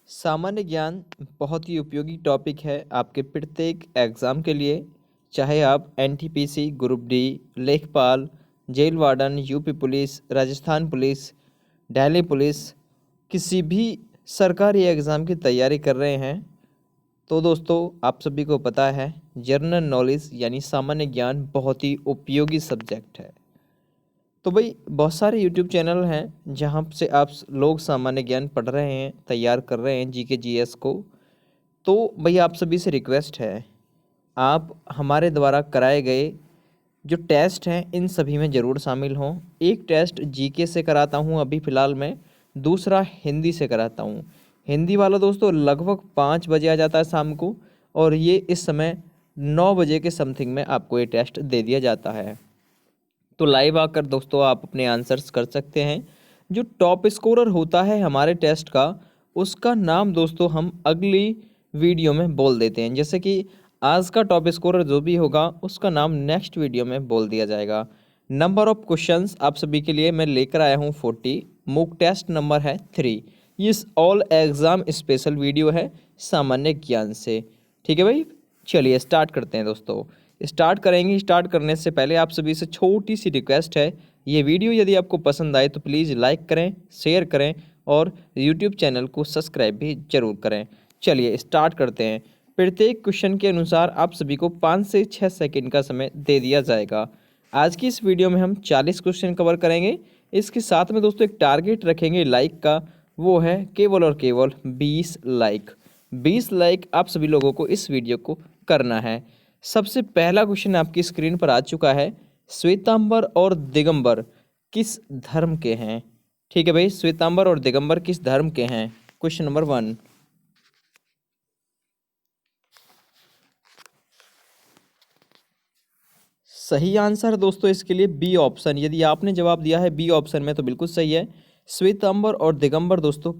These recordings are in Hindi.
सामान्य ज्ञान बहुत ही उपयोगी टॉपिक है आपके प्रत्येक एग्ज़ाम के लिए। चाहे आप एनटीपीसी, ग्रुप डी, लेखपाल, jail warden, UP police, Rajasthan police, Delhi police, किसी भी सरकारी एग्ज़ाम की तैयारी कर रहे हैं तो दोस्तों आप सभी को पता है जनरल नॉलेज यानी सामान्य ज्ञान बहुत ही उपयोगी सब्जेक्ट है। तो भाई बहुत सारे यूट्यूब चैनल हैं जहाँ से आप लोग सामान्य ज्ञान पढ़ रहे हैं, तैयार कर रहे हैं जीके जीएस को। तो भाई आप सभी से रिक्वेस्ट है, आप हमारे द्वारा कराए गए जो टेस्ट हैं इन सभी में ज़रूर शामिल हों। एक टेस्ट जीके से कराता हूँ अभी फ़िलहाल मैं, दूसरा हिंदी से कराता हूँ। हिंदी वाला दोस्तों लगभग 5 बजे आ जाता है शाम को, और ये इस समय 9 बजे के समथिंग में आपको ये टेस्ट दे दिया जाता है। तो लाइव आकर दोस्तों आप अपने आंसर्स कर सकते हैं। जो टॉप स्कोरर होता है हमारे टेस्ट का, उसका नाम दोस्तों हम अगली वीडियो में बोल देते हैं। जैसे कि आज का टॉप स्कोरर जो भी होगा उसका नाम नेक्स्ट वीडियो में बोल दिया जाएगा। नंबर ऑफ क्वेश्चंस आप सभी के लिए मैं लेकर आया हूँ 40। मूक टेस्ट नंबर है 3। ये ऑल एग्ज़ाम स्पेशल वीडियो है सामान्य ज्ञान से। ठीक है भाई, चलिए स्टार्ट करते हैं दोस्तों। स्टार्ट करेंगे। स्टार्ट करने से पहले आप सभी से छोटी सी रिक्वेस्ट है, ये वीडियो यदि आपको पसंद आए तो प्लीज़ लाइक करें, शेयर करें और यूट्यूब चैनल को सब्सक्राइब भी जरूर करें। चलिए स्टार्ट करते हैं। प्रत्येक क्वेश्चन के अनुसार आप सभी को 5 से 6 सेकंड का समय दे दिया जाएगा। आज की इस वीडियो में हम 40 क्वेश्चन कवर करेंगे। इसके साथ में दोस्तों एक टारगेट रखेंगे लाइक का, वो है केवल और केवल 20 लाइक। 20 लाइक आप सभी लोगों को इस वीडियो को करना है। सबसे पहला क्वेश्चन आपकी स्क्रीन पर आ चुका है। श्वेतांबर और दिगंबर किस धर्म के हैं? ठीक है भाई, श्वेतांबर और दिगंबर किस धर्म के हैं? Question number 1। सही आंसर दोस्तों इसके लिए बी ऑप्शन। यदि आपने जवाब दिया है बी ऑप्शन में तो बिल्कुल सही है। श्वेतांबर और दिगंबर दोस्तों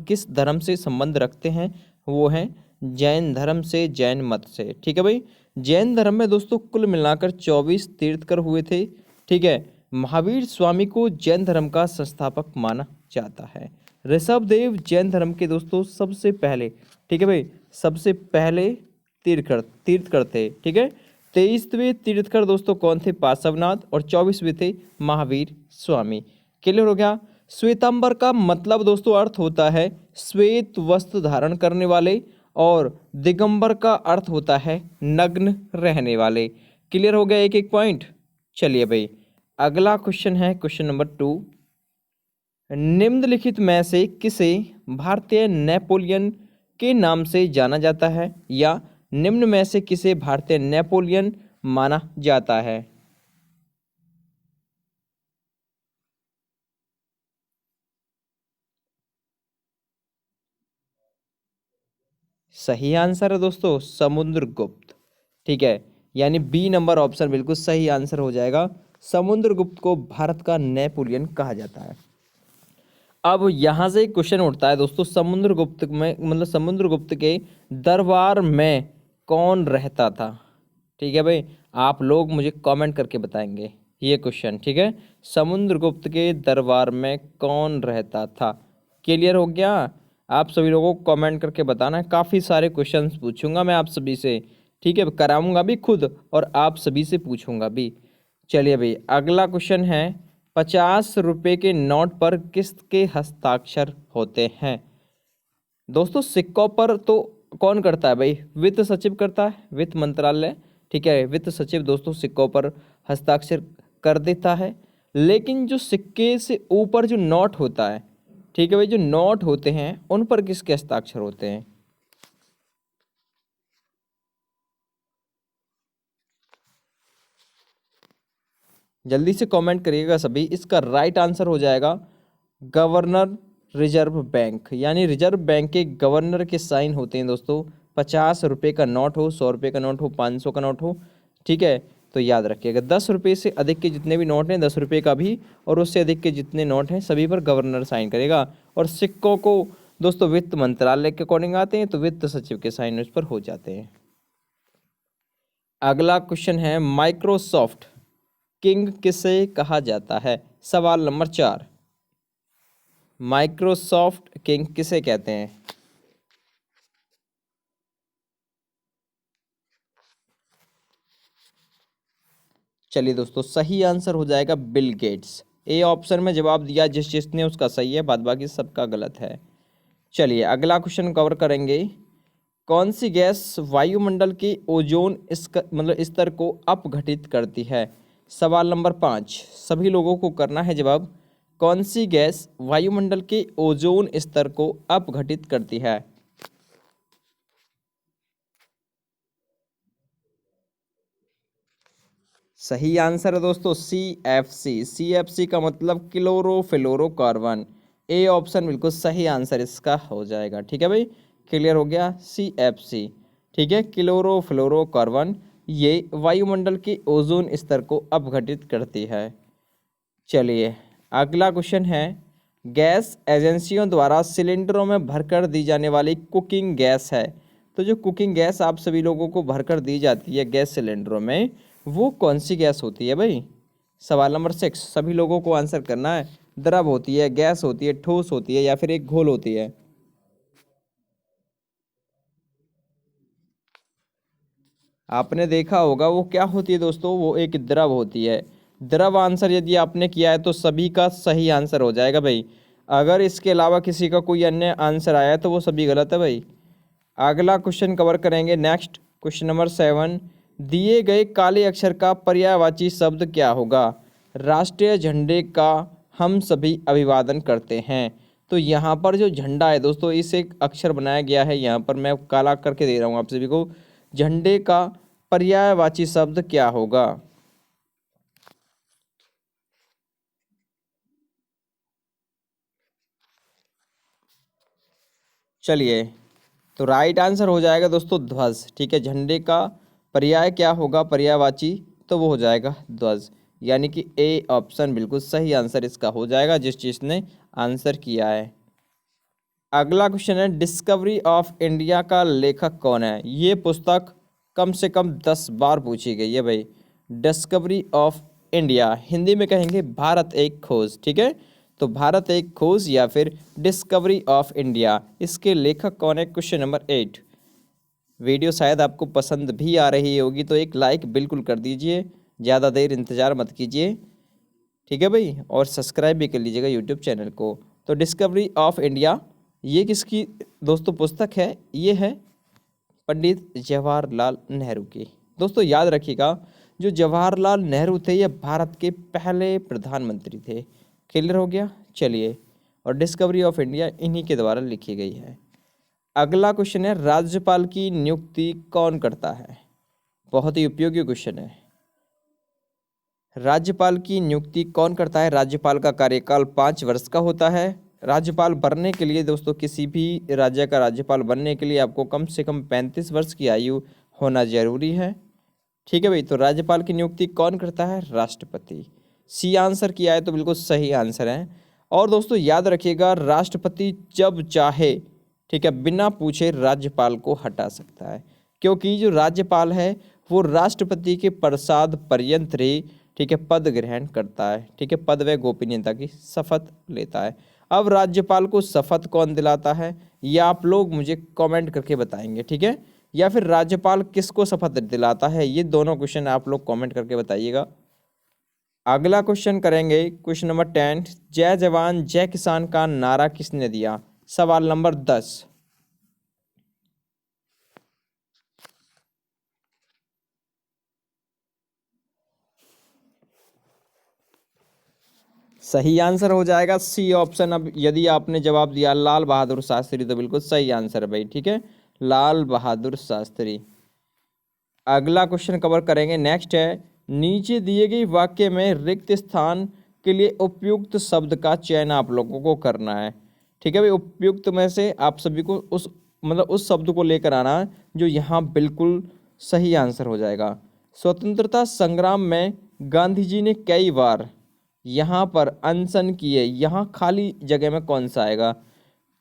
किस धर्म से संबंध रखते हैं? वो हैं जैन धर्म से, जैन मत से। ठीक है भाई, जैन धर्म में दोस्तों कुल मिलाकर 24 तीर्थकर हुए थे। ठीक है, महावीर स्वामी को जैन धर्म का संस्थापक माना जाता है। ऋषभ देव जैन धर्म के दोस्तों सबसे पहले, ठीक है भाई, सबसे पहले तीर्थकर थे। ठीक है, 23वें तीर्थकर दोस्तों कौन थे? पार्श्वनाथ। और 24वें थे महावीर स्वामी। क्लियर हो गया। श्वेतांबर का मतलब दोस्तों अर्थ होता है श्वेत वस्त्र धारण करने वाले, और दिगंबर का अर्थ होता है नग्न रहने वाले। क्लियर हो गया एक एक पॉइंट। चलिए भाई अगला क्वेश्चन है क्वेश्चन नंबर 2। निम्नलिखित में से किसे भारतीय नेपोलियन के नाम से जाना जाता है, या निम्न में से किसे भारतीय नेपोलियन माना जाता है? सही आंसर है दोस्तों समुद्रगुप्त। ठीक है, यानी बी नंबर ऑप्शन बिल्कुल सही आंसर हो जाएगा। समुद्रगुप्त को भारत का नेपोलियन कहा जाता है। अब यहाँ से एक क्वेश्चन उठता है दोस्तों, समुद्रगुप्त में मतलब समुद्रगुप्त के दरबार में कौन रहता था? ठीक है भाई, आप लोग मुझे कमेंट करके बताएंगे ये क्वेश्चन। ठीक है, समुद्रगुप्त के दरबार में कौन रहता था? क्लियर हो गया? आप सभी लोगों को कमेंट करके बताना है। काफ़ी सारे क्वेश्चंस पूछूंगा मैं आप सभी से। ठीक है, कराऊंगा भी खुद और आप सभी से पूछूंगा भी। चलिए भाई अगला क्वेश्चन है, 50 रुपये के नोट पर किसके हस्ताक्षर होते हैं? दोस्तों सिक्कों पर तो कौन करता है भाई? वित्त सचिव करता है, वित्त मंत्रालय। ठीक है, वित्त सचिव दोस्तों सिक्कों पर हस्ताक्षर कर देता है। लेकिन जो सिक्के से ऊपर जो नोट होता है, ठीक है भाई, जो नोट होते हैं उन पर किसके हस्ताक्षर होते हैं? जल्दी से कमेंट करिएगा सभी। इसका राइट आंसर हो जाएगा गवर्नर रिजर्व बैंक, यानी रिजर्व बैंक के गवर्नर के साइन होते हैं दोस्तों। 50 रुपये का नोट हो, 100 रुपये का नोट हो, 500 का नोट हो, ठीक है, तो याद रखिएगा 10 रुपये से अधिक के जितने भी नोट हैं, 10 रुपये का भी और उससे अधिक के जितने नोट हैं सभी पर गवर्नर साइन करेगा। और सिक्कों को दोस्तों वित्त मंत्रालय के अकॉर्डिंग आते हैं तो वित्त सचिव के साइन उस पर हो जाते हैं। अगला क्वेश्चन है, माइक्रोसॉफ्ट किंग किसे कहा जाता है? सवाल नंबर 4, माइक्रोसॉफ्ट किंग किसे कहते हैं? चलिए दोस्तों, सही आंसर हो जाएगा बिल गेट्स। ए ऑप्शन में जवाब दिया जिसने उसका सही है, बाद बाकी सबका गलत है। चलिए अगला क्वेश्चन कवर करेंगे। कौन सी गैस वायुमंडल के ओजोन स्तर को अपघटित करती है? सवाल नंबर 5 सभी लोगों को करना है जवाब। कौन सी गैस वायुमंडल के ओजोन स्तर को अपघटित करती है? सही आंसर है दोस्तों CFC का मतलब क्लोरोफ्लोरोकार्बन। ए ऑप्शन बिल्कुल सही आंसर इसका हो जाएगा। ठीक है भाई, क्लियर हो गया। CFC, ठीक है, क्लोरोफ्लोरोकार्बन, ये वायुमंडल के ओजोन स्तर को अपघटित करती है। चलिए अगला क्वेश्चन है। गैस एजेंसियों द्वारा सिलेंडरों में भरकर दी जाने वाली कुकिंग गैस है। तो जो कुकिंग गैस आप सभी लोगों को भरकर दी जाती है गैस सिलेंडरों में, वो कौन सी गैस होती है भाई? सवाल नंबर 6 सभी लोगों को आंसर करना है। द्रव होती है, गैस होती है, ठोस होती है, या फिर एक घोल होती है? आपने देखा होगा वो क्या होती है दोस्तों, वो एक द्रव होती है। द्रव आंसर यदि आपने किया है तो सभी का सही आंसर हो जाएगा भाई। अगर इसके अलावा किसी का कोई अन्य आंसर आया है तो वो सभी गलत है भाई। अगला क्वेश्चन कवर करेंगे। नेक्स्ट क्वेश्चन नंबर 7, दिए गए काले अक्षर का पर्यायवाची शब्द क्या होगा? राष्ट्रीय झंडे का हम सभी अभिवादन करते हैं। तो यहाँ पर जो झंडा है दोस्तों, इसे एक अक्षर बनाया गया है, यहाँ पर मैं काला करके दे रहा हूँ आप सभी को। झंडे का पर्यायवाची शब्द क्या होगा? चलिए, तो राइट आंसर हो जाएगा दोस्तों ध्वज। ठीक है, झंडे का पर्याय क्या होगा, पर्यायवाची, तो वो हो जाएगा ध्वज। यानी कि ए ऑप्शन बिल्कुल सही आंसर इसका हो जाएगा, जिस चीज ने आंसर किया है। अगला क्वेश्चन है, डिस्कवरी ऑफ इंडिया का लेखक कौन है? ये पुस्तक कम से कम 10 बार पूछी गई है भाई। डिस्कवरी ऑफ इंडिया, हिंदी में कहेंगे भारत एक खोज। ठीक है, तो भारत एक खोज या फिर डिस्कवरी ऑफ इंडिया, इसके लेखक कौन है? Question number 8। वीडियो शायद आपको पसंद भी आ रही होगी तो एक लाइक बिल्कुल कर दीजिए, ज़्यादा देर इंतज़ार मत कीजिए। ठीक है भाई, और सब्सक्राइब भी कर लीजिएगा यूट्यूब चैनल को। तो डिस्कवरी ऑफ इंडिया ये किसकी दोस्तों पुस्तक है? ये है पंडित जवाहरलाल नेहरू की। दोस्तों याद रखिएगा, जो जवाहरलाल नेहरू थे ये भारत के पहले प्रधानमंत्री थे। क्लियर हो गया? चलिए, और डिस्कवरी ऑफ इंडिया इन्हीं के द्वारा लिखी गई है। अगला क्वेश्चन है, राज्यपाल की नियुक्ति कौन करता है? बहुत ही उपयोगी क्वेश्चन है। राज्यपाल की नियुक्ति कौन करता है? राज्यपाल का कार्यकाल 5 वर्ष का होता है। राज्यपाल बनने के लिए दोस्तों, किसी भी राज्य का राज्यपाल बनने के लिए आपको कम से कम 35 वर्ष की आयु होना जरूरी है। ठीक है भाई, तो राज्यपाल की नियुक्ति कौन करता है? राष्ट्रपति। सी आंसर किया है तो बिल्कुल सही आंसर है। और दोस्तों याद रखिएगा, राष्ट्रपति जब चाहे, ठीक है, बिना पूछे राज्यपाल को हटा सकता है, क्योंकि जो राज्यपाल है वो राष्ट्रपति के प्रसाद पर्यंत ही, ठीक है, पद ग्रहण करता है। ठीक है, पद व गोपनीयता की शपथ लेता है। अब राज्यपाल को शपथ कौन दिलाता है, ये आप लोग मुझे कमेंट करके बताएंगे। ठीक है, या फिर राज्यपाल किसको शपथ दिलाता है, ये दोनों क्वेश्चन आप लोग कमेंट करके बताइएगा। अगला क्वेश्चन करेंगे, क्वेश्चन नंबर 10, जय जवान जय किसान का नारा किसने दिया? सवाल नंबर 10। सही आंसर हो जाएगा सी ऑप्शन। अब यदि आपने जवाब दिया लाल बहादुर शास्त्री तो बिल्कुल सही आंसर है भाई। ठीक है, लाल बहादुर शास्त्री। अगला क्वेश्चन कवर करेंगे। नेक्स्ट है, नीचे दिए गए वाक्य में रिक्त स्थान के लिए उपयुक्त शब्द का चयन आप लोगों को करना है। ठीक है भाई, उपयुक्त में से आप सभी को उस शब्द को लेकर आना जो यहाँ बिल्कुल सही आंसर हो जाएगा। स्वतंत्रता संग्राम में गांधी जी ने कई बार यहाँ पर अनशन किए, यहाँ खाली जगह में कौन सा आएगा?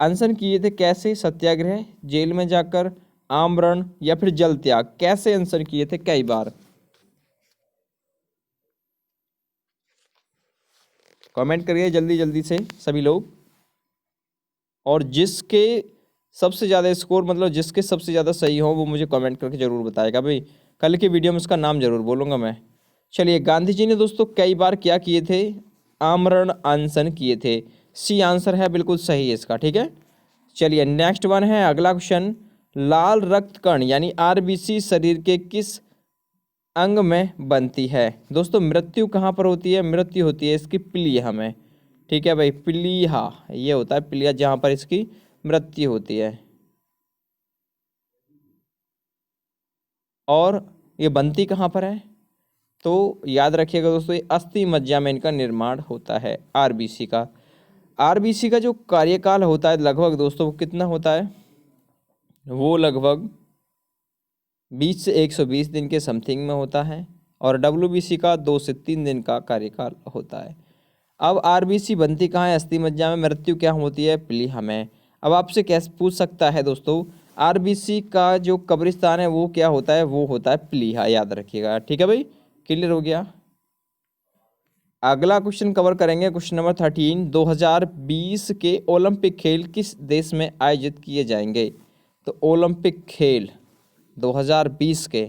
अनशन किए थे कैसे? सत्याग्रह, जेल में जाकर, आमरण, या फिर जल त्याग। कैसे अनशन किए थे कई बार? कमेंट करिए जल्दी जल्दी से सभी लोग। और जिसके सबसे ज़्यादा स्कोर, मतलब जिसके सबसे ज़्यादा सही हो, वो मुझे कमेंट करके ज़रूर बताएगा भाई। कल की वीडियो में उसका नाम ज़रूर बोलूँगा मैं। चलिए, गांधी जी ने दोस्तों कई बार क्या किए थे? आमरण अनशन किए थे। सी आंसर है बिल्कुल सही है इसका, ठीक है। चलिए नेक्स्ट वन है अगला क्वेश्चन। लाल रक्त कण यानी आरबीसी शरीर के किस अंग में बनती है? दोस्तों मृत्यु कहाँ पर होती है? मृत्यु होती है इसकी प्लीहा में, ठीक है भाई, प्लीहा ये होता है, प्लीहा जहाँ पर इसकी मृत्यु होती है। और ये बनती कहाँ पर है? तो याद रखिएगा दोस्तों, ये अस्थि मज्जा में इनका निर्माण होता है आरबीसी का। आरबीसी का जो कार्यकाल होता है लगभग दोस्तों वो कितना होता है? वो लगभग 20 से 120 दिन के समथिंग में होता है। और डब्ल्यूबीसी का 2 से 3 दिन का कार्यकाल होता है। अब आरबीसी बनती कहाँ है? अस्थि मज्जा में। मृत्यु क्या होती है? प्लीहा में। अब आपसे कैसे पूछ सकता है दोस्तों, आरबीसी का जो कब्रिस्तान है वो क्या होता है? वो होता है प्लीहा, याद रखिएगा, ठीक है भाई। क्लियर हो गया। अगला क्वेश्चन कवर करेंगे, क्वेश्चन नंबर 13। 2020 के ओलंपिक खेल किस देश में आयोजित किए जाएंगे? तो ओलंपिक खेल 2020 के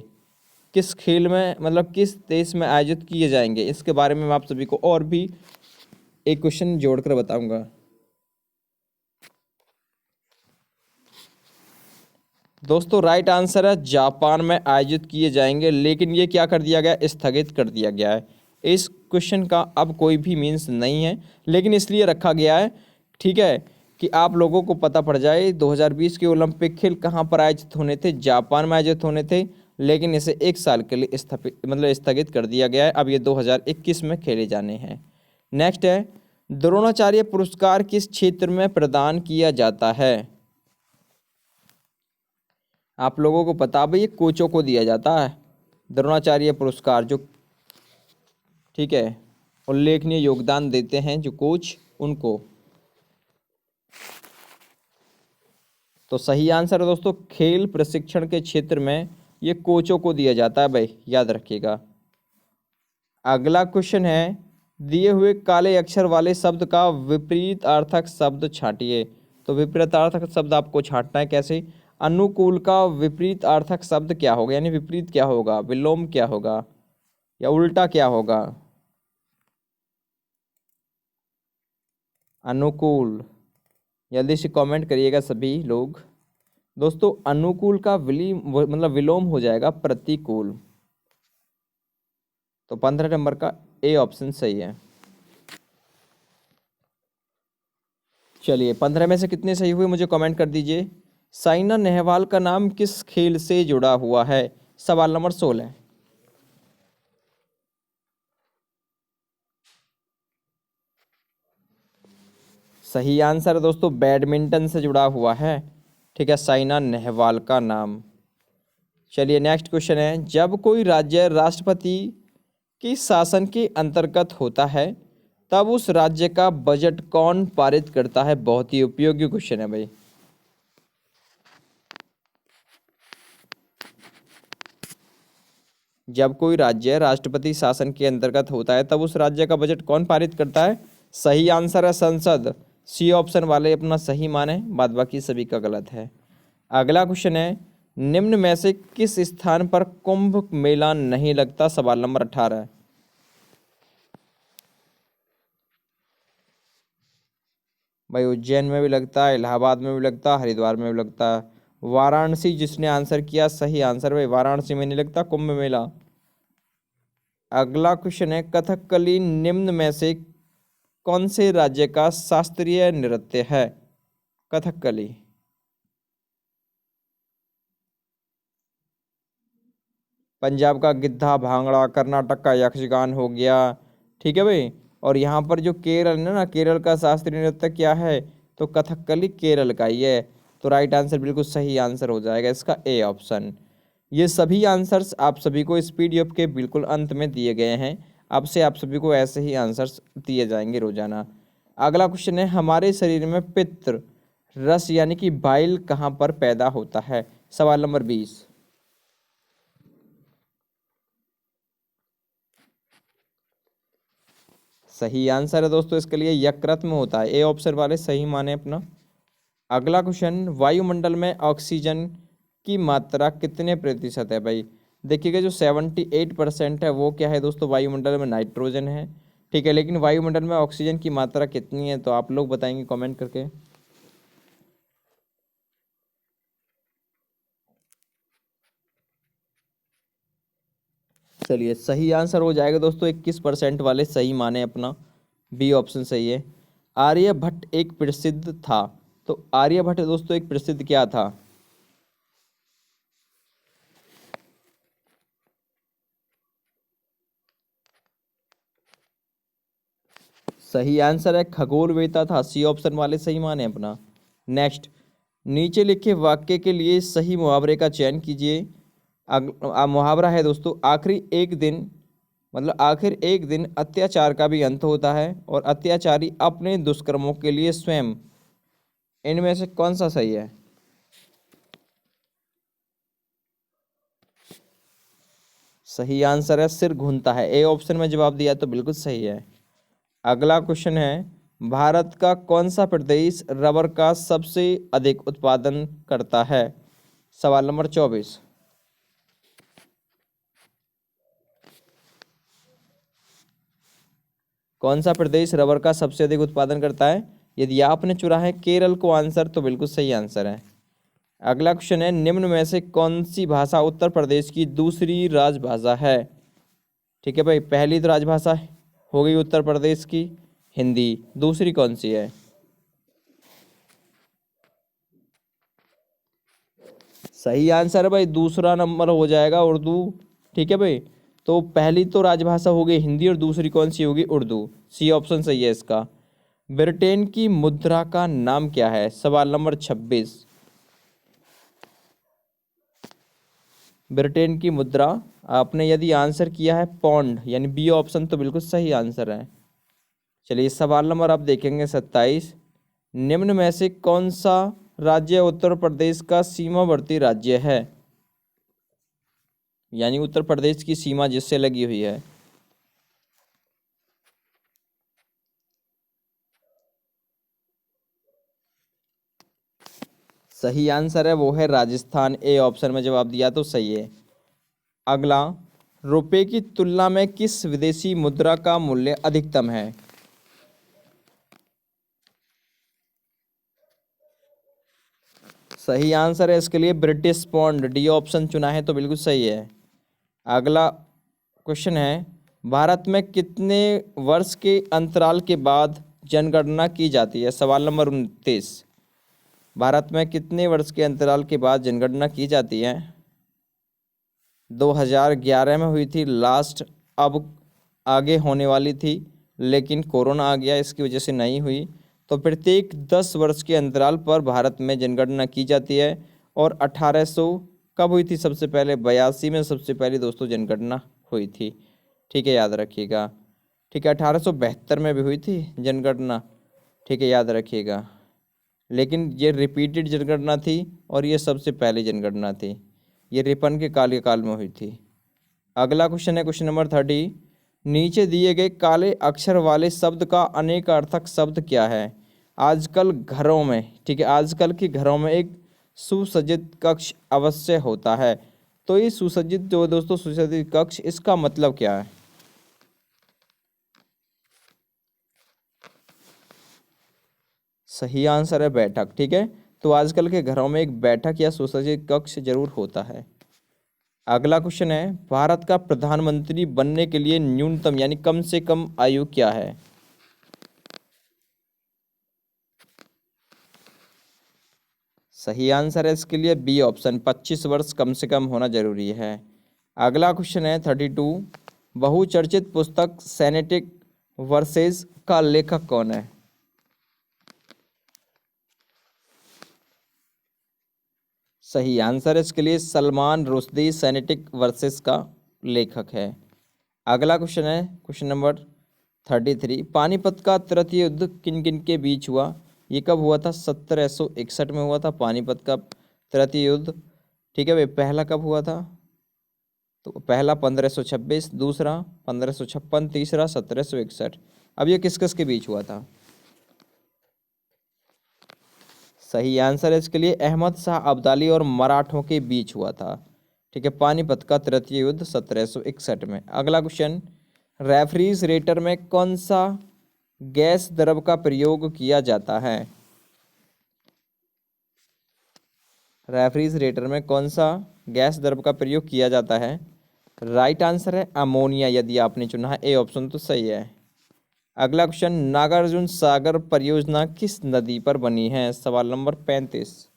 किस खेल में, मतलब किस देश में आयोजित किए जाएंगे, इसके बारे में मैं आप सभी को और भी एक क्वेश्चन जोड़कर बताऊंगा। दोस्तों राइट आंसर है जापान में आयोजित किए जाएंगे, लेकिन ये क्या कर दिया गया? स्थगित कर दिया गया है। इस क्वेश्चन का अब कोई भी मीन्स नहीं है, लेकिन इसलिए रखा गया है, ठीक है, कि आप लोगों को पता पड़ जाए 2020 के ओलंपिक खेल कहाँ पर आयोजित होने थे? जापान में आयोजित होने थे, लेकिन इसे 1 साल के लिए स्थगित कर दिया गया है। अब ये 2021 में खेले जाने हैं। नेक्स्ट है, द्रोणाचार्य पुरस्कार किस क्षेत्र में प्रदान किया जाता है? आप लोगों को पता भाई, ये कोचों को दिया जाता है द्रोणाचार्य पुरस्कार, जो ठीक है उल्लेखनीय योगदान देते हैं जो कोच, उनको। तो सही आंसर है दोस्तों, खेल प्रशिक्षण के क्षेत्र में ये कोचों को दिया जाता है भाई, याद रखिएगा। अगला क्वेश्चन है, दिए हुए काले अक्षर वाले शब्द का विपरीत अर्थक शब्द छांटिए। तो विपरीत अर्थक शब्द आपको छांटना है, कैसे? अनुकूल का विपरीत अर्थक शब्द क्या होगा, यानी विपरीत क्या होगा? विलोम क्या होगा या उल्टा क्या होगा? अनुकूल, जल्दी से कमेंट करिएगा सभी लोग। दोस्तों अनुकूल का विलोम हो जाएगा प्रतिकूल। तो 15 नंबर का ए ऑप्शन सही है। चलिए 15 में से कितने सही हुए मुझे कमेंट कर दीजिए। साइना नेहवाल का नाम किस खेल से जुड़ा हुआ है? सवाल नंबर 16। सही आंसर है दोस्तों, बैडमिंटन से जुड़ा हुआ है, ठीक है, साइना नेहवाल का नाम। चलिए नेक्स्ट क्वेश्चन है, जब कोई राज्य राष्ट्रपति के शासन के अंतर्गत होता है तब उस राज्य का बजट कौन पारित करता है? बहुत ही उपयोगी क्वेश्चन है भाई। जब कोई राज्य राष्ट्रपति शासन के अंतर्गत होता है तब उस राज्य का बजट कौन पारित करता है? सही आंसर है संसद। सी ऑप्शन वाले अपना सही माने, बाद बाकी सभी का गलत है। अगला क्वेश्चन है, निम्न में से किस स्थान पर कुंभ मेला नहीं लगता? सवाल नंबर 18। भाई उज्जैन में भी लगता है, इलाहाबाद में भी लगता है, हरिद्वार में भी लगता है। वाराणसी, जिसने आंसर किया सही आंसर भाई, वाराणसी में नहीं लगता कुंभ मेला। अगला क्वेश्चन है, कथकली निम्न में से कौन से राज्य का शास्त्रीय नृत्य है? कथकली। पंजाब का गिद्धा भांगड़ा, कर्नाटक का यक्षगान हो गया, ठीक है भाई। और यहाँ पर जो केरल है ना, केरल का शास्त्रीय नृत्य क्या है? तो कथकली केरल का ही है। तो राइट आंसर बिल्कुल सही आंसर हो जाएगा इसका ए ऑप्शन। ये सभी आंसर्स आप सभी को इस पीडीएफ के बिल्कुल अंत में दिए गए हैं। अब से आप सभी को ऐसे ही आंसर्स दिए जाएंगे रोजाना। अगला क्वेश्चन है, हमारे शरीर में पित्त रस यानी कि बाइल कहाँ पर पैदा होता है? सवाल नंबर 20। सही आंसर है दोस्तों इसके लिए यकृत में होता है। ए ऑप्शन वाले सही माने अपना। अगला क्वेश्चन, वायुमंडल में ऑक्सीजन की मात्रा कितने प्रतिशत है भाई? देखिएगा जो 78% है वो क्या है दोस्तों, वायुमंडल में नाइट्रोजन है। ठीक है, लेकिन वायुमंडल में ऑक्सीजन की मात्रा कितनी है, तो आप लोग बताएंगे कमेंट करके। चलिए सही आंसर हो जाएगा दोस्तों 21% वाले सही माने अपना, बी ऑप्शन सही है। आर्यभट्ट एक प्रसिद्ध था, तो आर्यभट्ट दोस्तों एक प्रसिद्ध क्या था? सही आंसर है खगोलवेता था, सी ऑप्शन वाले सही माने अपना। नेक्स्ट, नीचे लिखे वाक्य के लिए सही मुहावरे का चयन कीजिए। मुहावरा है दोस्तों, आखिरी एक दिन, मतलब आखिर एक दिन अत्याचार का भी अंत होता है और अत्याचारी अपने दुष्कर्मों के लिए स्वयं, इनमें से कौन सा सही है? सही आंसर है सिर घूमता है, ए ऑप्शन में जवाब दिया तो बिल्कुल सही है। अगला क्वेश्चन है, भारत का कौन सा प्रदेश रबर का सबसे अधिक उत्पादन करता है? सवाल नंबर 24। कौन सा प्रदेश रबर का सबसे अधिक उत्पादन करता है? यदि आपने चुना है केरल को आंसर, तो बिल्कुल सही आंसर है। अगला क्वेश्चन है, निम्न में से कौन सी भाषा उत्तर प्रदेश की दूसरी राजभाषा है? ठीक है भाई, पहली तो राजभाषा हो गई उत्तर प्रदेश की हिंदी, दूसरी कौन सी है? सही आंसर है भाई, दूसरा नंबर हो जाएगा उर्दू। ठीक है भाई, तो पहली तो राजभाषा हो गई हिंदी और दूसरी कौन सी होगी? उर्दू, सी ऑप्शन सही है इसका। ब्रिटेन की मुद्रा का नाम क्या है? सवाल नंबर 26। ब्रिटेन की मुद्रा, आपने यदि आंसर किया है पौंड यानी बी ऑप्शन, तो बिल्कुल सही आंसर है। चलिए सवाल नंबर आप देखेंगे 27। निम्न में से कौन सा राज्य उत्तर प्रदेश का सीमावर्ती राज्य है? यानी उत्तर प्रदेश की सीमा जिससे लगी हुई है। सही आंसर है वो है राजस्थान, ए ऑप्शन में जवाब दिया तो सही है। अगला, रुपए की तुलना में किस विदेशी मुद्रा का मूल्य अधिकतम है? सही आंसर है इसके लिए ब्रिटिश पौंड, डी ऑप्शन चुना है तो बिल्कुल सही है। अगला क्वेश्चन है, भारत में कितने वर्ष के अंतराल के बाद जनगणना की जाती है? सवाल नंबर 29। भारत में कितने वर्ष के अंतराल के बाद जनगणना की जाती है? 2011 में हुई थी लास्ट, अब आगे होने वाली थी लेकिन कोरोना आ गया, इसकी वजह से नहीं हुई। तो प्रत्येक 10 वर्ष के अंतराल पर भारत में जनगणना की जाती है। और 1800 कब हुई थी सबसे पहले? 82 में सबसे पहली दोस्तों जनगणना हुई थी। ठीक है, याद रखिएगा। ठीक है, 1872 में भी हुई थी जनगणना। ठीक है, याद रखिएगा। लेकिन ये रिपीटेड जनगणना थी और ये सबसे पहली जनगणना थी, ये रिपन के काल में हुई थी। अगला क्वेश्चन है क्वेश्चन नंबर 30। नीचे दिए गए काले अक्षर वाले शब्द का अनेकार्थक शब्द क्या है? आजकल घरों में, ठीक है, आजकल के घरों में एक सुसज्जित कक्ष अवश्य होता है। तो ये सुसज्जित जो दोस्तों सुसज्जित कक्ष, इसका मतलब क्या है? सही आंसर है बैठक। ठीक है, तो आजकल के घरों में एक बैठक या सुसज्जित कक्ष जरूर होता है। अगला क्वेश्चन है, भारत का प्रधानमंत्री बनने के लिए न्यूनतम यानी कम से कम आयु क्या है? सही आंसर है इसके लिए बी ऑप्शन, 25 वर्ष कम से कम होना जरूरी है। अगला क्वेश्चन है 32। बहुचर्चित पुस्तक सेनेटिक वर्सेस का लेखक कौन है? सही आंसर है इसके लिए सलमान रुश्दी सेनेटिक वर्सेस का लेखक है। अगला क्वेश्चन है क्वेश्चन नंबर 33। पानीपत का तृतीय युद्ध किन किन के बीच हुआ? ये कब हुआ था? 1761 में हुआ था पानीपत का तृतीय युद्ध। ठीक है भाई, पहला कब हुआ था? तो पहला 1526, दूसरा 1556, तीसरा 1761। अब ये किस किस के बीच हुआ था? सही आंसर है इसके लिए अहमद शाह अब्दाली और मराठों के बीच हुआ था। ठीक है, पानीपत का तृतीय युद्ध 1761 में। अगला क्वेश्चन, रेफ्रिजरेटर में कौन सा गैस द्रव का प्रयोग किया जाता है? रेफ्रिजरेटर में कौन सा गैस द्रव का प्रयोग किया जाता है? राइट आंसर है अमोनिया, यदि आपने चुना है ए ऑप्शन तो सही है। अगला क्वेश्चन, नागार्जुन सागर परियोजना किस नदी पर बनी है? सवाल नंबर 35।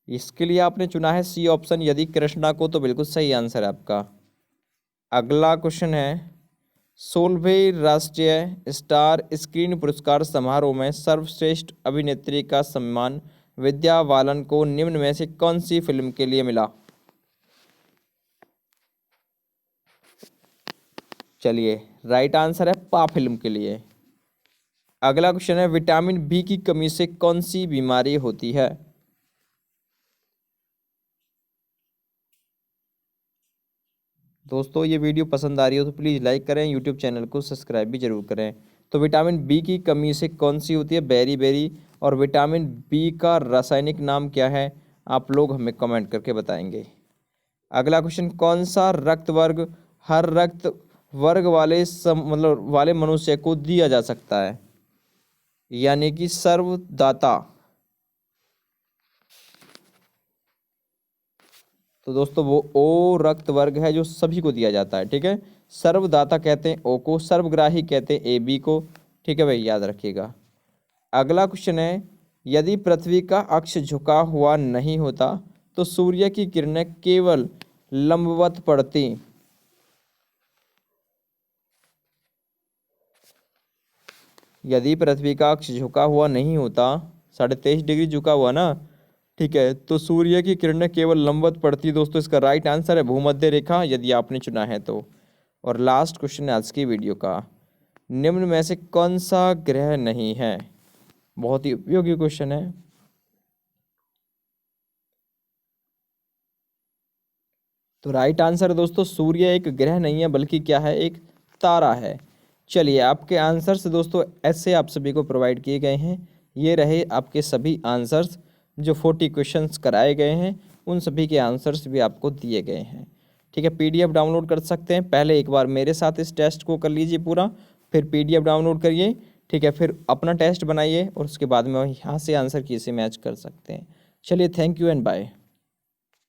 इसके लिए आपने चुना है सी ऑप्शन, यदि कृष्णा को, तो बिल्कुल सही आंसर है आपका। अगला क्वेश्चन है, 16वें राष्ट्रीय स्टार स्क्रीन पुरस्कार समारोह में सर्वश्रेष्ठ अभिनेत्री का सम्मान विद्या बालन को निम्न में से कौन सी फिल्म के लिए मिला? चलिए, राइट आंसर है पा फिल्म के लिए। अगला क्वेश्चन है, विटामिन बी की कमी से कौन सी बीमारी होती है? दोस्तों, ये वीडियो पसंद आ रही हो तो प्लीज़ लाइक करें, यूट्यूब चैनल को सब्सक्राइब भी जरूर करें। तो विटामिन बी की कमी से कौन सी होती है? Beriberi. और विटामिन बी का रासायनिक नाम क्या है? आप लोग हमें कमेंट करके बताएंगे। अगला क्वेश्चन, कौन सा रक्त वर्ग हर रक्त वर्ग वाले वाले मनुष्य को दिया जा सकता है, यानी कि सर्वदाता? तो दोस्तों, वो ओ रक्त वर्ग है जो सभी को दिया जाता है। ठीक है, सर्वदाता कहते हैं ओ को, सर्वग्राही कहते हैं ए बी को। ठीक है भाई, याद रखिएगा। अगला क्वेश्चन है, यदि पृथ्वी का अक्ष झुका हुआ नहीं होता तो सूर्य की किरणें केवल लंबवत पड़ती। यदि पृथ्वी का अक्ष झुका हुआ नहीं होता, 23.5 डिग्री झुका हुआ ना, ठीक है, तो सूर्य की किरणें केवल लंबवत पड़ती। दोस्तों, इसका राइट आंसर है भूमध्य रेखा, यदि आपने चुना है तो। और लास्ट क्वेश्चन है आज की वीडियो का, निम्न में से कौन सा ग्रह नहीं है? बहुत ही उपयोगी क्वेश्चन है। तो राइट आंसर है दोस्तों, सूर्य एक ग्रह नहीं है बल्कि क्या है, एक तारा है। चलिए, आपके आंसर्स दोस्तों ऐसे आप सभी को प्रोवाइड किए गए हैं। ये रहे आपके सभी आंसर्स, जो 40 क्वेश्चंस कराए गए हैं उन सभी के आंसर्स भी आपको दिए गए हैं। ठीक है, पीडीएफ डाउनलोड कर सकते हैं। पहले एक बार मेरे साथ इस टेस्ट को कर लीजिए पूरा, फिर पीडीएफ डाउनलोड करिए। ठीक है, फिर अपना टेस्ट बनाइए और उसके बाद में यहाँ से आंसर किसी मैच कर सकते हैं। चलिए, थैंक यू एंड बाय।